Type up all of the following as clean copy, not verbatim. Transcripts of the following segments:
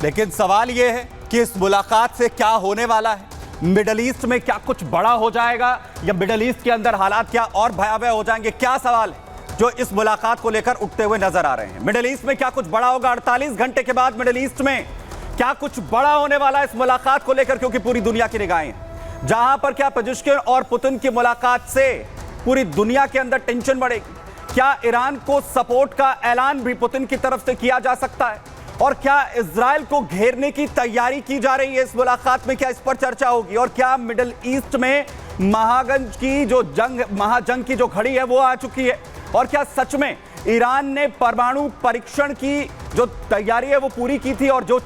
लेकिन सवाल यह है कि इस मुलाकात से क्या होने वाला है। मिडल ईस्ट में क्या कुछ बड़ा हो जाएगा या मिडल ईस्ट के अंदर हालात क्या और भयावह हो जाएंगे? क्या सवाल है जो इस मुलाकात को लेकर उठते हुए नजर आ रहे हैं। मिडल ईस्ट में क्या कुछ बड़ा होगा? 48 घंटे के बाद मिडल ईस्ट में क्या कुछ बड़ा होने वाला है इस मुलाकात को लेकर, क्योंकि पूरी दुनिया की निगाहें हैं। जहां पर क्या पेजेश्किन और पुतिन की मुलाकात से पूरी दुनिया के अंदर टेंशन बढ़ेगी? क्या ईरान को सपोर्ट का ऐलान भी पुतिन की तरफ से किया जा सकता है? और क्या इजराइल को घेरने की तैयारी की जा रही है इस मुलाकात में? क्या इस पर चर्चा होगी? और क्या मिडल ईस्ट में महाजंग की जो घड़ी है वो आ चुकी है? और क्या सच में ईरान ने परमाणु परीक्षण की जो तैयारी है वो पूरी की थी और जो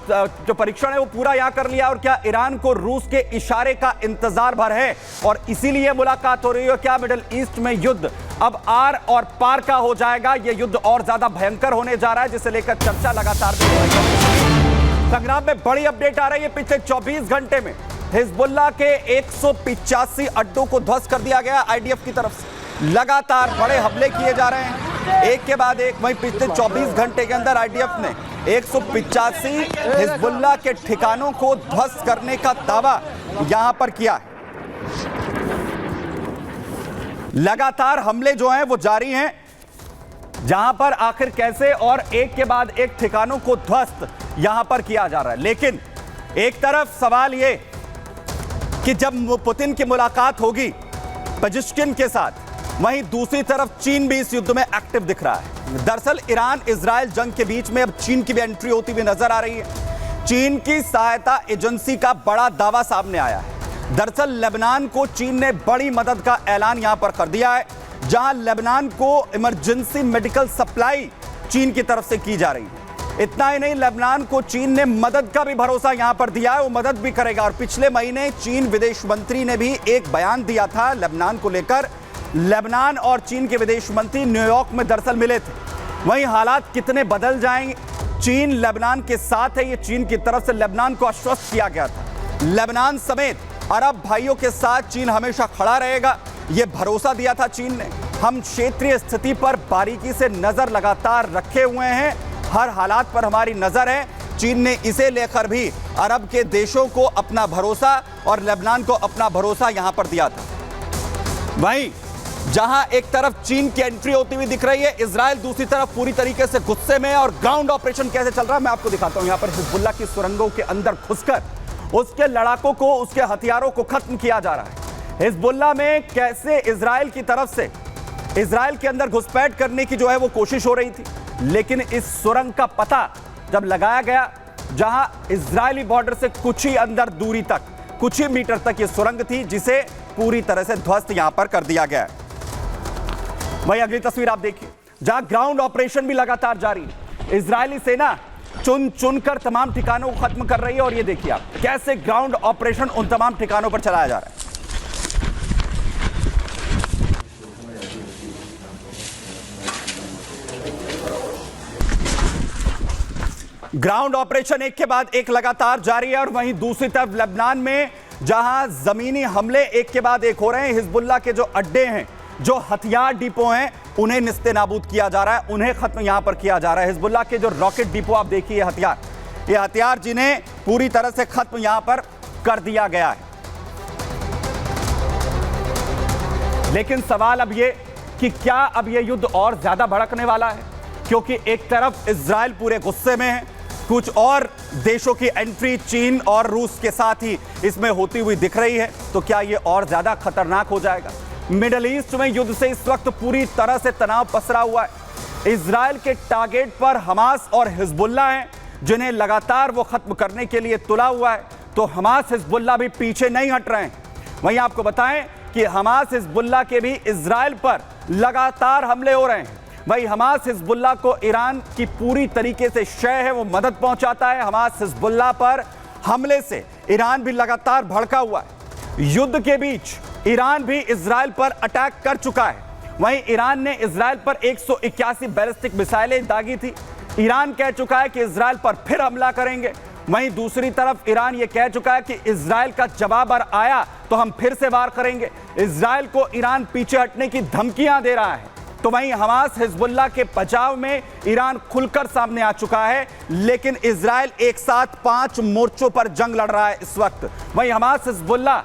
परीक्षण है वो पूरा यहां कर लिया? और क्या ईरान को रूस के इशारे का इंतजार भर है और इसीलिए मुलाकात हो रही है? क्या मिडल ईस्ट में युद्ध अब आर और पार का हो जाएगा? ये युद्ध और ज्यादा भयंकर होने जा रहा है, जिसे लेकर चर्चा लगातार हो रही है। संग्राम में बड़ी अपडेट आ रही है। पिछले 24 घंटे में हिजबुल्लाह के 185 अड्डों को ध्वस्त कर दिया गया आईडीएफ की तरफ से। लगातार बड़े हमले किए जा रहे हैं, एक के बाद एक। वहीं पिछले 24 घंटे के अंदर आईडीएफ ने 185 हिजबुल्लाह के ठिकानों को ध्वस्त करने का दावा यहां पर किया है। लगातार हमले जो हैं वो जारी हैं, जहां पर आखिर कैसे और एक के बाद एक ठिकानों को ध्वस्त यहां पर किया जा रहा है। लेकिन एक तरफ सवाल ये कि जब पुतिन की मुलाकात होगी पेजेश्किन के साथ, वहीं दूसरी तरफ चीन भी इस युद्ध में एक्टिव दिख रहा है। दरअसल ईरान इजराइल जंग के बीच में अब चीन की भी एंट्री होती हुई नजर आ रही है। चीन की सहायता एजेंसी का बड़ा दावा सामने आया है। दरअसल लेबनान को चीन ने बड़ी मदद का ऐलान यहां पर कर दिया है, जहां लेबनान को इमरजेंसी मेडिकल सप्लाई चीन की तरफ से की जा रही है। इतना ही नहीं, लेबनान को चीन ने मदद का भी भरोसा यहां पर दिया है, वो मदद भी करेगा। और पिछले महीने चीन विदेश मंत्री ने भी एक बयान दिया था लेबनान को लेकर। लेबनान और चीन के विदेश मंत्री न्यूयॉर्क में दरअसल मिले थे। वहीं हालात कितने बदल जाएंगे? चीन लेबनान के साथ है, ये चीन की तरफ से लेबनान को आश्वस्त किया गया था। लेबनान समेत अरब भाइयों के साथ चीन हमेशा खड़ा रहेगा, यह भरोसा दिया था चीन ने। हम क्षेत्रीय स्थिति पर बारीकी से नजर लगातार रखे हुए हैं, हर हालात पर हमारी नजर है। चीन ने इसे लेकर भी अरब के देशों को अपना भरोसा और लेबनान को अपना भरोसा यहां पर दिया था। वहीं जहां एक तरफ चीन की एंट्री होती हुई दिख रही है, इजराइल दूसरी तरफ पूरी तरीके से गुस्से में है। और ग्राउंड ऑपरेशन कैसे चल रहा है मैं आपको दिखाता हूं। यहां पर हिजबुल्लाह की सुरंगों के अंदर घुसकर उसके लड़ाकों को, उसके हथियारों को खत्म किया जा रहा है। हिजबुल्लाह में कैसे इजराइल की तरफ से इजराइल के अंदर घुसपैठ करने की जो है वो कोशिश हो रही थी, लेकिन इस सुरंग का पता जब लगाया गया, जहां इजरायली बॉर्डर से कुछ ही अंदर दूरी तक, कुछ ही मीटर तक ये सुरंग थी, जिसे पूरी तरह से ध्वस्त यहां पर कर दिया गया है। वही अगली तस्वीर आप देखिए, जहां ग्राउंड ऑपरेशन भी लगातार जारी है। इजरायली सेना चुन चुनकर तमाम ठिकानों को खत्म कर रही है। और ये देखिए आप कैसे ग्राउंड ऑपरेशन उन तमाम ठिकानों पर चलाया जा रहा है। ग्राउंड ऑपरेशन एक के बाद एक लगातार जारी है। और वहीं दूसरी तरफ लेबनान में जहां जमीनी हमले एक के बाद एक हो रहे हैं, हिजबुल्लाह के जो अड्डे हैं, जो हथियार डिपो हैं, उन्हें निस्ते नाबूद किया जा रहा है, उन्हें खत्म यहां पर किया जा रहा है। हिजबुल्लाह के जो रॉकेट डिपो आप देखिए, ये हथियार जिन्हें पूरी तरह से खत्म यहां पर कर दिया गया है। लेकिन सवाल अब ये कि क्या अब ये युद्ध और ज्यादा भड़कने वाला है? क्योंकि एक तरफ इजराइल पूरे गुस्से में है, कुछ और देशों की एंट्री चीन और रूस के साथ ही इसमें होती हुई दिख रही है। तो क्या ये और ज्यादा खतरनाक हो जाएगा? मिडल ईस्ट में युद्ध से इस वक्त पूरी तरह से तनाव पसरा हुआ है। इजराइल के टारगेट पर हमास और हिजबुल्लाह हैं, जिन्हें लगातार वो खत्म करने के लिए तुला हुआ है। तो हमास हिजबुल्लाह भी पीछे नहीं हट रहे हैं। वहीं आपको बताएं कि हमास हिजबुल्लाह के भी इजराइल पर लगातार हमले हो रहे हैं। वहीं हमास हिजबुल्लाह को ईरान की पूरी तरीके से शय है, वो मदद पहुंचाता है। हमास हिजबुल्लाह पर हमले से ईरान भी लगातार भड़का हुआ है। युद्ध के बीच ईरान भी इजराइल पर अटैक कर चुका है। वहीं ईरान ने इजराइल पर 181 बैलिस्टिक मिसाइलें दागी थी। ईरान कह चुका है कि इजराइल पर फिर हमला करेंगे। वहीं दूसरी तरफ ईरान यह कह चुका है कि इजराइल का जवाब अगर आया तो हम फिर से वार करेंगे। इजराइल को ईरान पीछे हटने की धमकियां दे रहा है। तो वहीं हमास हिजबुल्लाह के बचाव में ईरान खुलकर सामने आ चुका है, लेकिन इजराइल एक साथ 5 मोर्चों पर जंग लड़ रहा है इस वक्त। वहीं हमास, हिजबुल्लाह,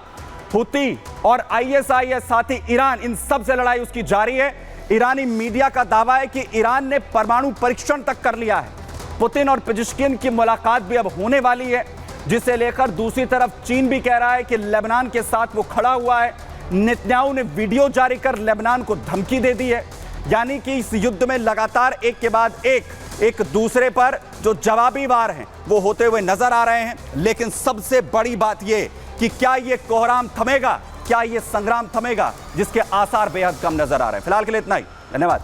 हुती और आईएसआईएस, साथ ही ईरान, इन सब से लड़ाई उसकी जारी है। ईरानी मीडिया का दावा है कि ईरान ने परमाणु परीक्षण तक कर लिया है। पुतिन और पेजेश्किन की मुलाकात भी अब होने वाली है, जिसे लेकर दूसरी तरफ चीन भी कह रहा है कि लेबनान के साथ वो खड़ा हुआ है। नेतन्याहू ने वीडियो जारी कर लेबनान को धमकी दे दी है। यानी कि इस युद्ध में लगातार एक के बाद एक दूसरे पर जो जवाबी वार हैं वो होते हुए नजर आ रहे हैं। लेकिन सबसे बड़ी बात यह कि क्या ये कोहराम थमेगा, क्या ये संग्राम थमेगा, जिसके आसार बेहद कम नजर आ रहे हैं। फिलहाल के लिए इतना ही, धन्यवाद।